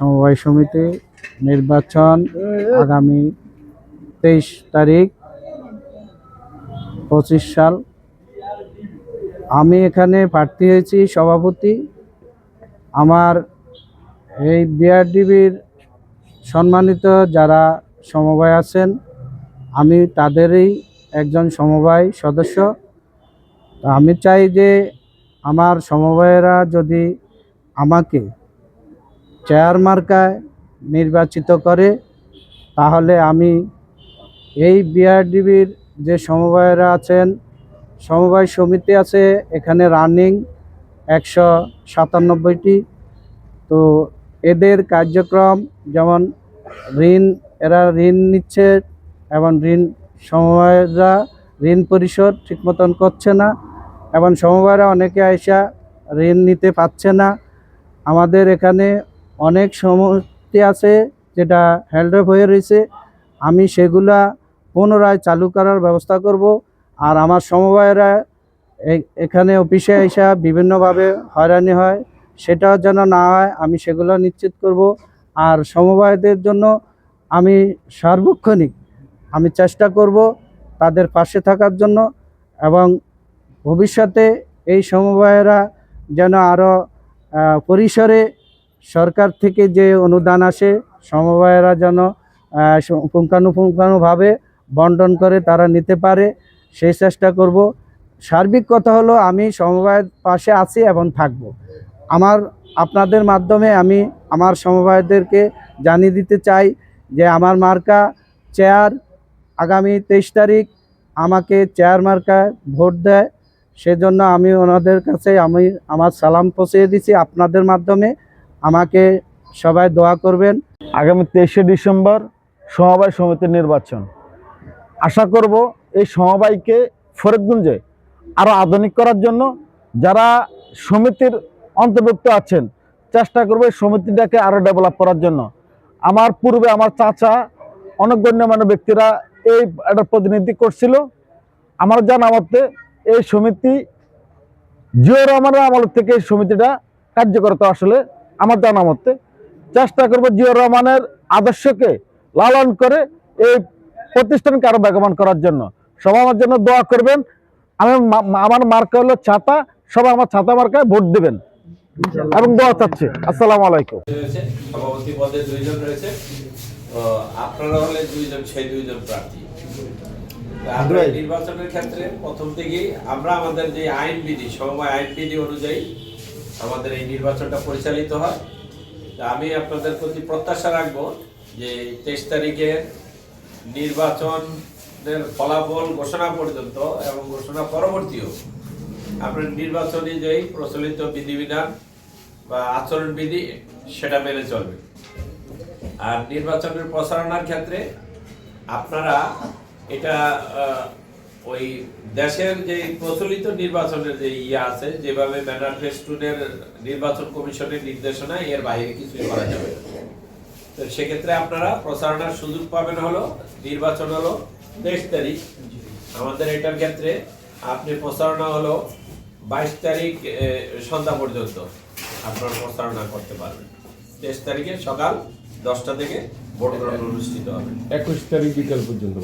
সমবায় সমিতি নির্বাচন আগামী 23 তারিখ 25 সাল। আমি এখানে প্রার্থী হয়েছি সভাপতি। আমার এই বিআরডিবির সম্মানিত যারা সমবায় আছেন, আমি তাদেরই একজন সমবায় সদস্য। আমি চাই যে আমার সমবায়েরা যদি আমাকে চেয়ার মার্কায় নির্বাচিত করে, তাহলে আমি এই বিআরডিবির যে সমবায়েরা আছেন, সমবায় সমিতি আছে এখানে রানিং 197টি। তো এদের কার্যক্রম যেমন এরা ঋণ নিচ্ছে এবং সমবায়রা ঋণ পরিশোধ ঠিক মতন করছে না, এবং সমবায়রা অনেকে আইসা ঋণ নিতে পারছে না। আমাদের এখানে অনেক সমস্যা আছে যেটা হেল্ড আপ হয়ে রয়েছে। আমি সেগুলা পুনরায় চালু করার ব্যবস্থা করব। আর আমার সমবায়েরা এখানে অফিসে আইসা বিভিন্নভাবে হয়রানি হয়, সেটাও যেন না হয়, আমি সেগুলো নিশ্চিত করব। আর সমবায়দের জন্য আমি সার্বক্ষণিক আমি চেষ্টা করব তাদের পাশে থাকার জন্য, এবং ভবিষ্যতে এই সমবায়েরা যেন আরও পরিসরে সরকার থেকে যে অনুদান আসে সমবায়েরা যেন পুঙ্খানুপুঙ্খানুভাবে বন্টন করে তারা নিতে পারে, সেই চেষ্টা করব। সার্বিক কথা হলো আমি সমবায়ের পাশে আছি এবং থাকব। আপনাদের মাধ্যমে আমি আমার সমবায়দেরকে জানিয়ে দিতে চাই যে আমার মার্কা চেয়ার। আগামী 23 তারিখ আমাকে চেয়ার মার্কায় ভোট দেয়, সেজন্য আমি ওনাদের কাছে আমার সালাম পৌঁছে দিচ্ছি আপনাদের মাধ্যমে। আমাকে সবাই দোয়া করবেন। আগামী 23শে ডিসেম্বর সমবায় সমিতির নির্বাচন। আশা করব এই সমবায়কে ফরিদগঞ্জে আরও আধুনিক করার জন্য যারা সমিতির অন্তর্ভুক্ত আছেন চেষ্টা করব এই সমিতিটাকে আরও ডেভেলপ করার জন্য। আমার পূর্বে আমার চাচা অনেক গণ্যমান্য ব্যক্তিরা এটার প্রতিনিধি করছিল। আমার জানা মতে এই সমিতি জিয়াউর রহমানের আমল থেকে এই সমিতিটা কার্যকরতা আসলে আমার জানা মতে চেষ্টা করব জিয়াউর রহমানের আদর্শকে লালন করে এই প্রতিষ্ঠানকে আরো বেগবান করার জন্য। সবাই আমার জন্য দোয়া করবেন। আমার মার্কা হলো ছাতা, সবাই আমার ছাতা মার্কায় ভোট দেবেন এবং দোয়া চাচ্ছি। আসসালামু আলাইকুম। সভাপতি পদে 2 জন রয়েছে, আপনারা হলে 2 জন, সেই 2 জন প্রার্থী। আমরা নির্বাচনের ক্ষেত্রে প্রথম থেকেই আমরা আমাদের যে আইন বিধি, সমবায় আইন বিধি অনুযায়ী আমাদের এই নির্বাচনটা পরিচালিত হয়। আমি আপনাদের প্রতি প্রত্যাশা রাখবো যে 23 তারিখের নির্বাচনের ফলাফল ঘোষণা পর্যন্ত এবং ঘোষণা পরবর্তীও আপনার নির্বাচনী যেই প্রচলিত বিধিবিধান বা আচরণবিধি সেটা মেনে চলবে। আর নির্বাচনের প্রচারণার ক্ষেত্রে আপনারা এটা ওই দেশের যে প্রচলিত নির্বাচনের যে আছে, যেভাবে ব্যানার ফেস্টুনের নির্বাচন কমিশনের নির্দেশনায় এর বাইরে কিছুই করা যাবে না। তো সেক্ষেত্রে আপনারা প্রচারণার সুযোগ পাবেন হলো নির্বাচন হলো 23 তারিখ। আমাদের এটার ক্ষেত্রে আপনি প্রচারণা হলো 22 তারিখ সন্ধ্যা পর্যন্ত আপনারা প্রচারণা করতে পারবেন। 23 তারিখে সকাল 10টা থেকে ভোট গ্রহণ অনুষ্ঠিত হবে, 21 তারিখ বিকাল পর্যন্ত।